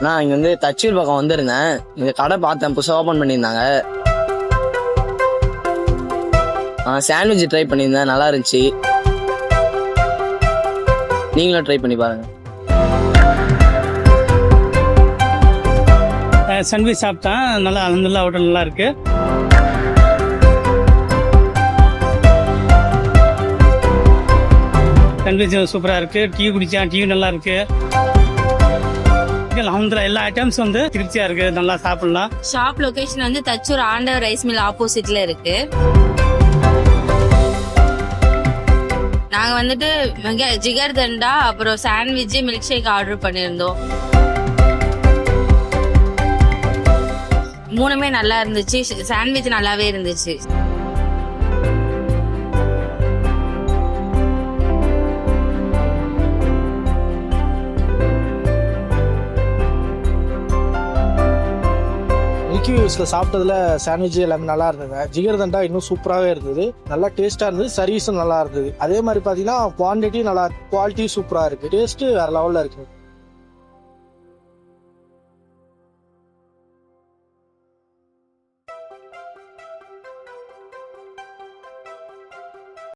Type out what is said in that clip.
நான் இங்கே வந்து தச்சூர் பக்கம் வந்திருந்தேன். இந்த கடை பார்த்தேன், புதுசாக ஓப்பன் பண்ணியிருந்தாங்க. சாண்ட்விச் ட்ரை பண்ணியிருந்தேன், நல்லா இருந்துச்சு. நீங்களும் ட்ரை பண்ணி பாருங்க. சாண்ட்விச் சாப்பிட்டேன், நல்லா அல்ஹம்துலில்லாஹ் ஹோட்டல் நல்லா இருக்கு. சாண்ட்விச் சூப்பராக இருக்கு. டீ குடித்தேன், டீ நல்லா இருக்கு. அல்ஹம்துலில்லாஹ் எல்லா ஐட்டம்ஸ் வந்து திருப்தியா இருக்கு, நல்லா சாப்பிடலாம். ஷாப் லொகேஷன் வந்து தச்சூர் ஆண்டவர் ரைஸ் மில் ஆப்போசிட்ல இருக்கு. நாங்க வந்துட்டு ஜிகர் தண்டா அப்புறம் சாண்ட்விச் மில்க் ஷேக் ஆர்டர் பண்ணியிருந்தோம். மூணுமே நல்லா இருந்துச்சு. சாண்ட்விச் நல்லாவே இருந்துச்சு. மில்கி வியூஸில் சாப்பிட்டதுல சாண்ட்விச் எல்லாமே நல்லா இருந்தது. ஜிகர் தண்டா இன்னும் சூப்பராகவே இருந்தது, நல்லா டேஸ்ட்டாக இருந்தது. சர்வீஸும் நல்லா இருந்தது. அதே மாதிரி பார்த்தீங்கன்னா குவான்டிட்டி நல்லா, குவாலிட்டி சூப்பராக இருக்குது. டேஸ்ட்டு வேறு லெவலில் இருக்குது.